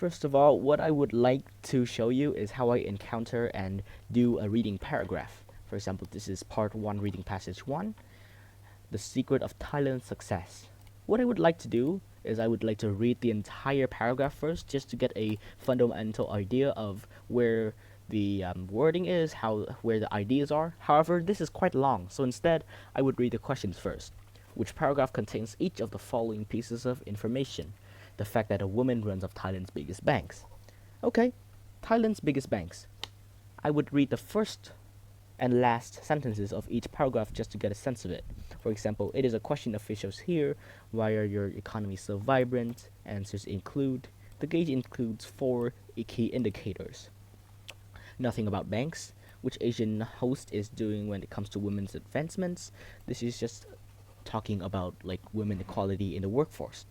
First of all, what I would like to show you is how I encounter and do a reading paragraph. For example, this is part 1, reading passage 1, the secret of Thailand's success. What I would like to do is I would like to read the entire paragraph first just to get a fundamental idea of where the wording is, where the ideas are. However, this is quite long, so instead I would read the questions first. Which paragraph contains each of the following pieces of information? The fact that a woman runs of Thailand's biggest banks. Okay, Thailand's biggest banks. I would read the first and last sentences of each paragraph just to get a sense of it. For example, it is a question officials here. Why are your economies so vibrant? Answers include. The gauge includes 4 key indicators. Nothing about banks. Which Asian host is doing when it comes to women's advancements. This is just talking about like women equality in the workforce.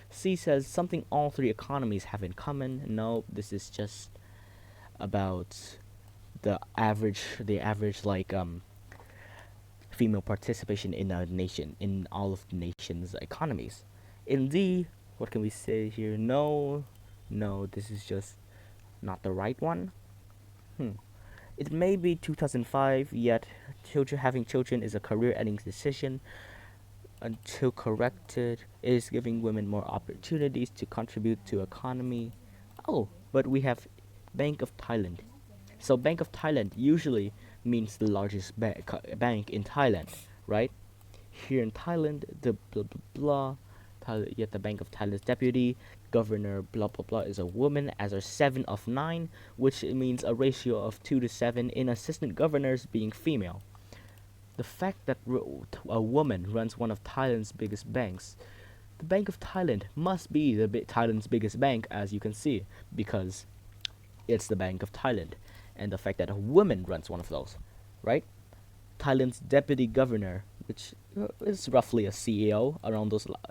C says something all 3 economies have in common. No, this is just about the average like female participation in a nation, in all of the nation's economies. In D, what can we say here? No, this is just not the right one. It may be 2005, yet having children is a career-ending decision. Until corrected, it is giving women more opportunities to contribute to economy. Oh, but we have Bank of Thailand. So Bank of Thailand usually means the largest bank in Thailand, right? Here in Thailand, the blah blah blah. Yet the Bank of Thailand's deputy governor blah blah blah is a woman, as are 7 of 9, which means a ratio of 2 to 7 in assistant governors being female. The fact that a woman runs one of Thailand's biggest banks, the Bank of Thailand must be Thailand's biggest bank, as you can see, because it's the Bank of Thailand. And the fact that a woman runs one of those, right? Thailand's deputy governor, which is roughly a CEO,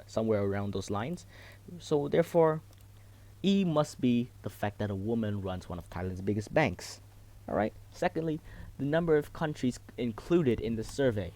somewhere around those lines. So therefore, E must be the fact that a woman runs one of Thailand's biggest banks. All right. Secondly, the number of countries included in the survey.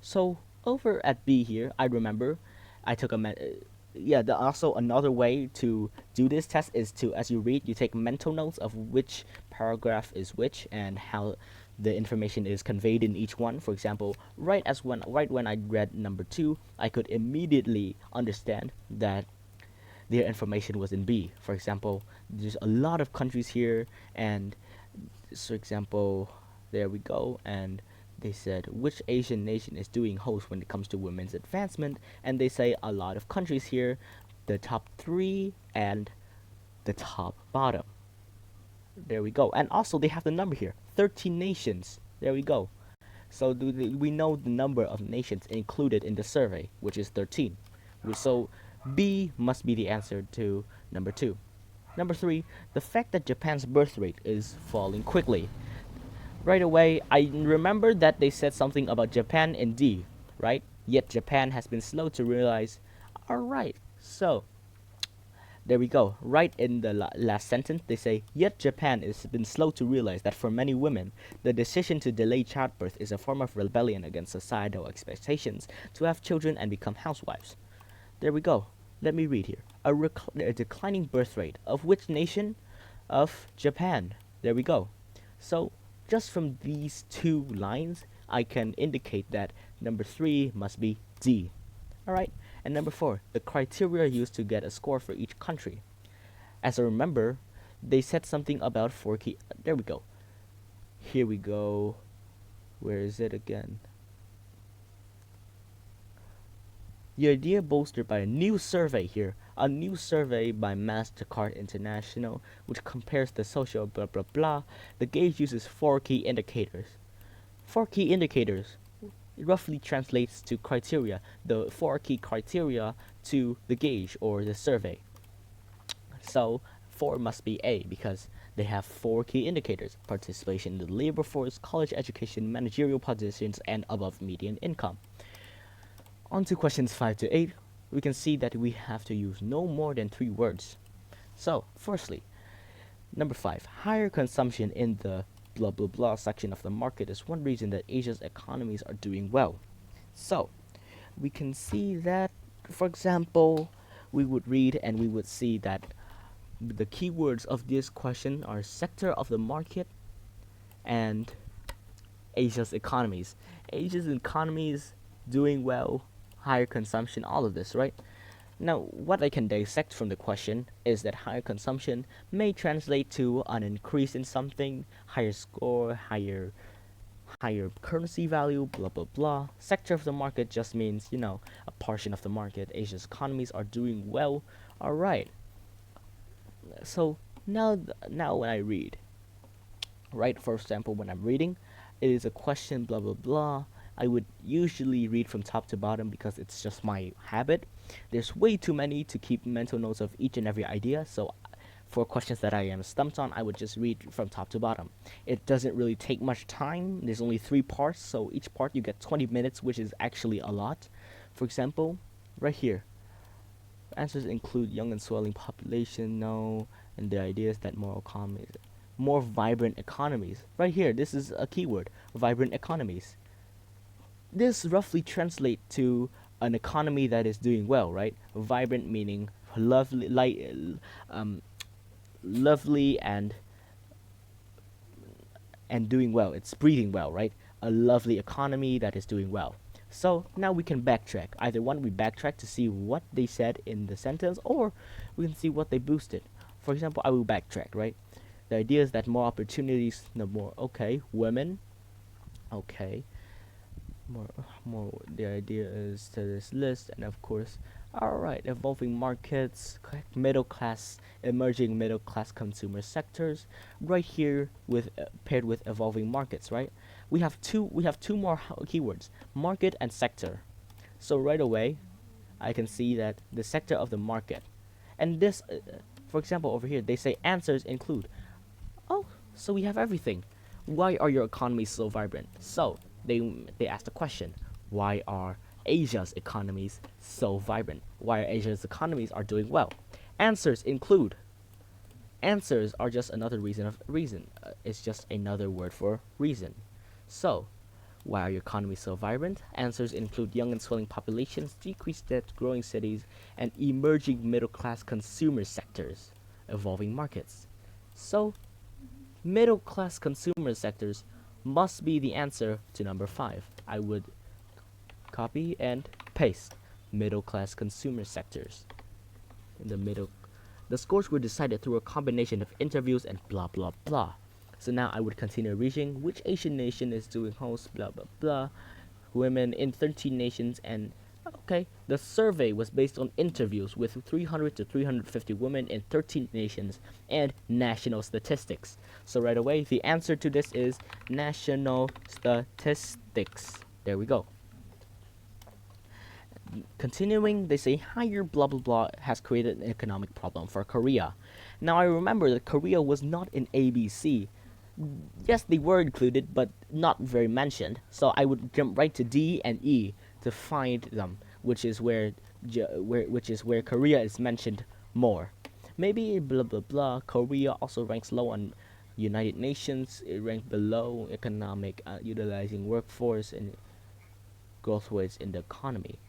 So over at B here, I remember I took also another way to do this test is to, as you read, you take mental notes of which paragraph is which and how the information is conveyed in each one. For example, right when I read number 2, I could immediately understand that their information was in B. For example, there's a lot of countries here, and for example, there we go, and they said which Asian nation is doing host when it comes to women's advancement, and they say a lot of countries here, the top 3 and the top bottom. There we go. And also they have the number here, 13 nations. There we go. So we know the number of nations included in the survey, which is 13. So B must be the answer to number 2. Number 3, the fact that Japan's birth rate is falling quickly. Right away, I remember that they said something about Japan in D, right? Yet Japan has been slow to realize. Alright, so there we go. Right in the last sentence, they say, yet Japan has been slow to realize that for many women, the decision to delay childbirth is a form of rebellion against societal expectations to have children and become housewives. There we go. Let me read here. A declining birth rate. Of which nation? Of Japan. There we go. So, just from these 2 lines, I can indicate that number 3 must be D. Alright, and number 4, the criteria used to get a score for each country. As I remember, they said something about 4 key. There we go. Here we go. Where is it again? The idea bolstered by a new survey here, a new survey by Mastercard International, which compares the social blah blah blah. The gauge uses 4 key indicators. 4 key indicators. It roughly translates to criteria, the 4 key criteria to the gauge or the survey. So 4 must be A because they have 4 key indicators: participation in the labor force, college education, managerial positions, and above median income. On to questions 5 to 8, we can see that we have to use no more than 3 words. So, firstly, number 5, higher consumption in the blah blah blah section of the market is one reason that Asia's economies are doing well. So, we can see that, for example, we would read and we would see that The keywords of this question are sector of the market and Asia's economies. Asia's economies doing well, higher consumption, all of this, right? Now, what I can dissect from the question is that higher consumption may translate to an increase in something, higher score, higher currency value, blah blah blah. Sector of the market just means, a portion of the market. Asia's economies are doing well. All right. So now when I read, right, for example, when I'm reading, it is a question, blah blah blah. I would usually read from top to bottom because it's just my habit. There's way too many to keep mental notes of each and every idea, so for questions that I am stumped on, I would just read from top to bottom. It doesn't really take much time. There's only 3 parts, so each part you get 20 minutes, which is actually a lot. For example, right here, answers include young and swelling population, no, and the idea is that more vibrant economies. Right here, this is a keyword, vibrant economies. This roughly translates to an economy that is doing well, right? Vibrant meaning lovely, lovely and doing well. It's breathing well, right? A lovely economy that is doing well. So now we can backtrack. Either one, we backtrack to see what they said in the sentence, or we can see what they boosted. For example, I will backtrack, right? The idea is that more opportunities, no more. Okay, women. Okay, more. The idea is to this list, and of course, all right, evolving markets, middle class, emerging middle class consumer sectors. Right here, with paired with evolving markets, right? We have two more keywords, market and sector. So right away, I can see that the sector of the market, and this, for example, over here they say answers include. Oh, so we have everything. Why are your economies so vibrant? So they ask the question, why are Asia's economies so vibrant? Why are Asia's economies are doing well? Answers include. Answers are just another reason. It's just another word for reason. So, why are your economies so vibrant? Answers include young and swelling populations, decreased debt, growing cities, and emerging middle-class consumer sectors, evolving markets. So, middle-class consumer sectors must be the answer to number 5. I would copy and paste middle-class consumer sectors. In the middle, the scores were decided through a combination of interviews and blah blah blah. So now I would continue reading which Asian nation is doing host, blah blah blah. Women in 13 nations, and okay, the survey was based on interviews with 300 to 350 women in 13 nations and national statistics. So right away, the answer to this is national statistics. There we go. Continuing, they say higher blah blah blah has created an economic problem for Korea. Now I remember that Korea was not in ABC. Yes, they were included, but not very mentioned. So I would jump right to D and E to find them, which is where Korea is mentioned more. Maybe blah blah blah. Korea also ranks low on United Nations. It ranked below economic utilizing workforce and growth rates in the economy.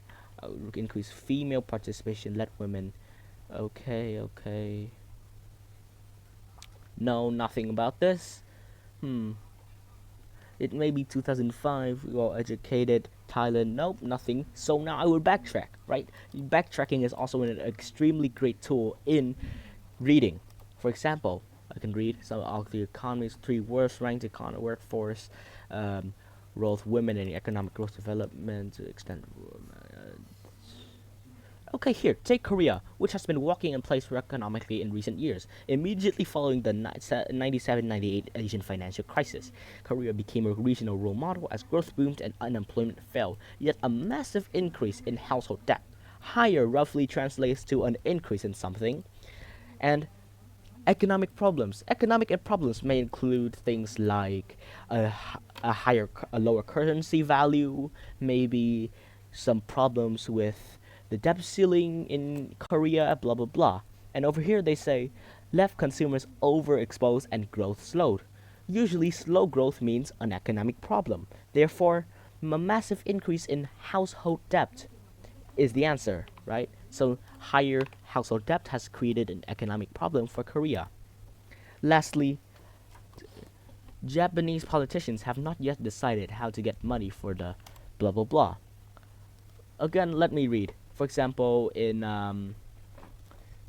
Increase female participation, let women. Okay. No, nothing about this. It may be 2005, well educated, Thailand, nope, nothing. So now I will backtrack, right? Backtracking is also an extremely great tool in reading. For example, I can read some of the economies, 3 worst ranked workforce, role of women in economic growth development to extend. Okay, here, take Korea, which has been walking in place economically in recent years. Immediately following the 97-98 Asian financial crisis, Korea became a regional role model as growth boomed and unemployment fell, yet a massive increase in household debt. Higher roughly translates to an increase in something, and economic problems. Economic problems may include things like a lower currency value, maybe some problems with the debt ceiling in Korea, blah blah blah. And over here they say left consumers overexposed and growth slowed. Usually slow growth means an economic problem. Therefore, a massive increase in household debt is the answer, right? So higher household debt has created an economic problem for Korea. Lastly, Japanese politicians have not yet decided how to get money for the blah blah blah. Again, let me read. For example, in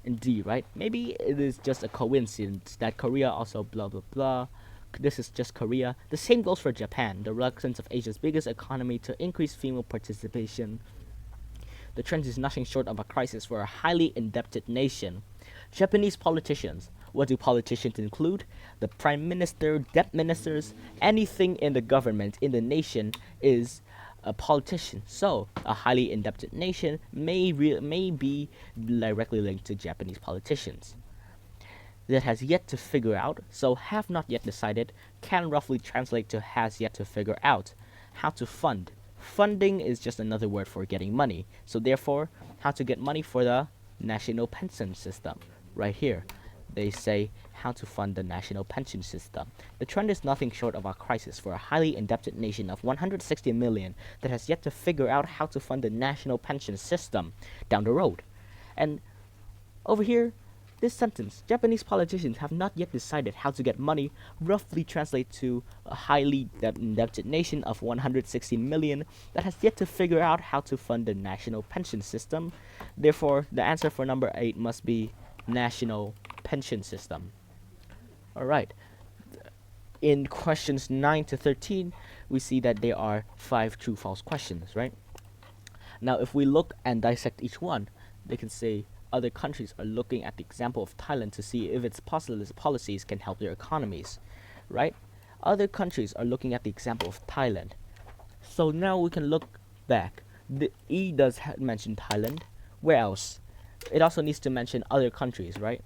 D, right? Maybe it is just a coincidence that Korea also blah blah blah. This is just Korea. The same goes for Japan, the reluctance of Asia's biggest economy to increase female participation. The trend is nothing short of a crisis for a highly indebted nation. Japanese politicians. What do politicians include? The prime minister, debt ministers, anything in the government in the nation is a politician. So, a highly indebted nation may be directly linked to Japanese politicians. That has yet to figure out, so have not yet decided, can roughly translate to has yet to figure out. How to fund. Funding is just another word for getting money. So therefore, how to get money for the national pension system. Right here, they say how to fund the national pension system. The trend is nothing short of a crisis for a highly indebted nation of 160 million that has yet to figure out how to fund the national pension system down the road. And over here, this sentence, Japanese politicians have not yet decided how to get money, roughly translates to a highly indebted nation of 116 million that has yet to figure out how to fund the national pension system. Therefore, the answer for number 8 must be national pension system. Alright, in questions 9 to 13, we see that there are 5 true-false questions, right? Now, if we look and dissect each one, they can say other countries are looking at the example of Thailand to see if its policies can help their economies, right? Other countries are looking at the example of Thailand. So now we can look back. The E does mention Thailand. Where else? It also needs to mention other countries, right?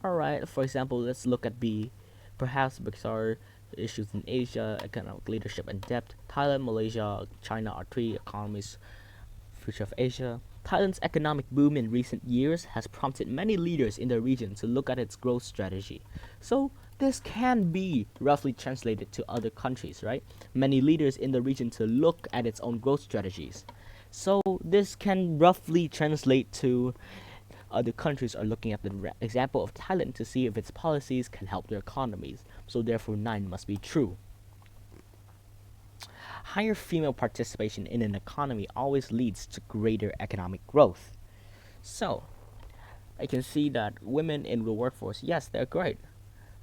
Alright, for example, let's look at B. Perhaps because our issues in Asia, economic leadership and debt. Thailand, Malaysia, China are 3 economies. Future of Asia. Thailand's economic boom in recent years has prompted many leaders in the region to look at its growth strategy. So this can be roughly translated to other countries, right? Many leaders in the region to look at its own growth strategies. So this can roughly translate to other countries are looking at the example of Thailand to see if its policies can help their economies. So therefore 9 must be true. Higher female participation in an economy always leads to greater economic growth. So, I can see that women in the workforce, yes, they're great.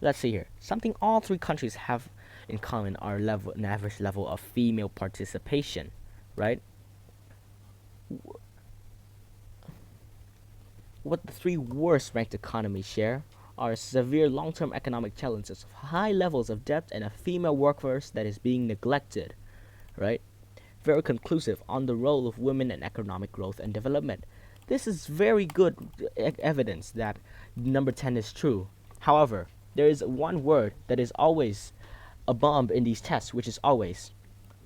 Let's see here. Something all 3 countries have in common are an average level of female participation, right? What the 3 worst ranked economies share are severe long-term economic challenges of high levels of debt and a female workforce that is being neglected. Right? Very conclusive on the role of women in economic growth and development. This is very good evidence that number 10 is true. However, there is one word that is always a bomb in these tests, which is always.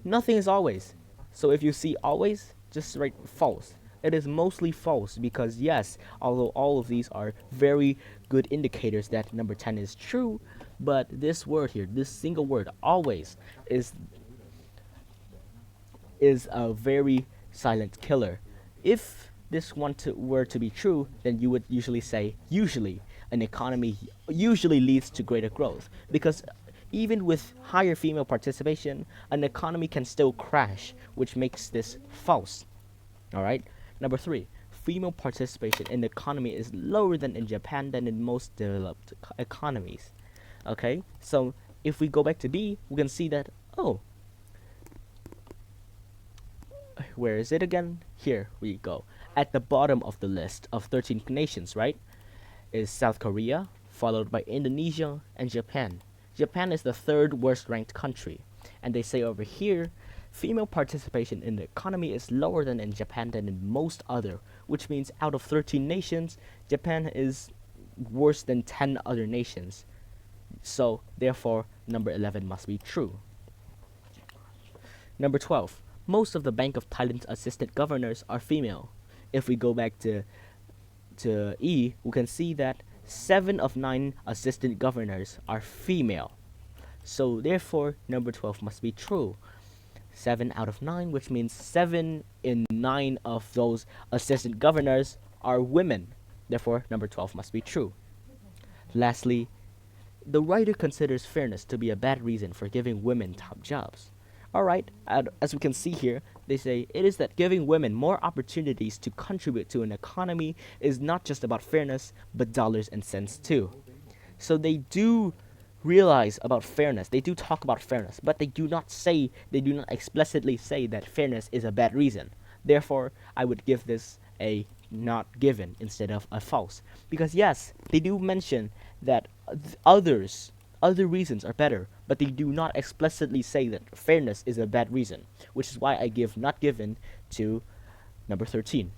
Nothing is always. So if you see always, just write false. It is mostly false because yes, although all of these are very good indicators that number 10 is true, but this word here, this single word, always, is a very silent killer. If this one were to be true, then you would usually say, usually, an economy usually leads to greater growth. Because even with higher female participation, an economy can still crash, which makes this false. Alright? Number 3, female participation in the economy is lower than in Japan than in most developed economies. Okay? So, if we go back to B, we can see that, oh, where is it again? Here we go. At the bottom of the list of 13 nations, right, is South Korea, followed by Indonesia and Japan. Japan is the 3rd worst ranked country. And they say over here, female participation in the economy is lower than in Japan than in most other, which means out of 13 nations, Japan is worse than 10 other nations. So, therefore, number 11 must be true. Number 12. Most of the Bank of Thailand's assistant governors are female. If we go back to E, we can see that 7 of 9 assistant governors are female. So therefore, number 12 must be true. 7 out of 9, which means 7 in 9 of those assistant governors are women. Therefore, number 12 must be true. Lastly, the writer considers fairness to be a bad reason for giving women top jobs. Alright, as we can see here, they say it is that giving women more opportunities to contribute to an economy is not just about fairness, but dollars and cents too. So they do realize about fairness, they do talk about fairness, but they do not explicitly say that fairness is a bad reason. Therefore, I would give this a not given instead of a false. Because yes, they do mention that other reasons are better, but they do not explicitly say that fairness is a bad reason, which is why I give not given to number 13.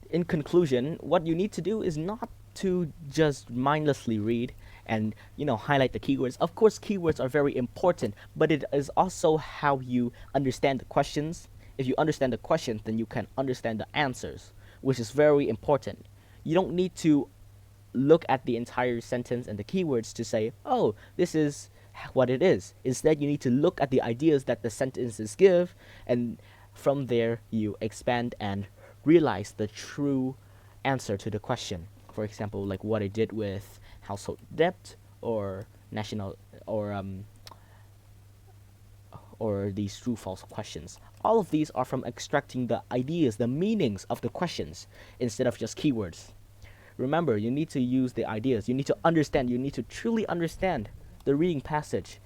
In conclusion, what you need to do is not to just mindlessly read and highlight the keywords. Of course, keywords are very important, but it is also how you understand the questions. If you understand the questions, then you can understand the answers, which is very important. You don't need to look at the entire sentence and the keywords to say, oh, this is what it is. Instead, you need to look at the ideas that the sentences give, and from there you expand and realize the true answer to the question. For example, like what I did with household debt or national or these true false questions. All of these are from extracting the ideas, the meanings of the questions instead of just keywords. Remember, you need to use the ideas. You need to understand. You need to truly understand the reading passage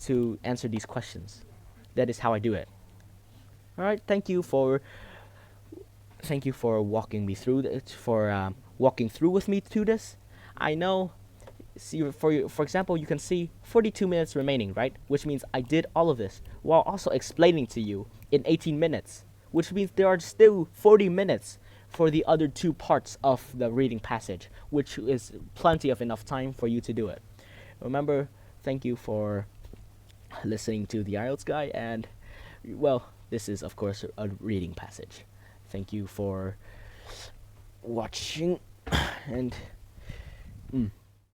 to answer these questions. That is how I do it. All right. Thank you for walking me through this, for walking through with me through this. I know. See, for example, you can see 42 minutes remaining, right? Which means I did all of this while also explaining to you in 18 minutes, which means there are still 40 minutes for the other two parts of the reading passage, which is plenty of enough time for you to do it. Remember, thank you for listening to the Ielts guy, and well, this is of course a reading passage. Thank you for watching, and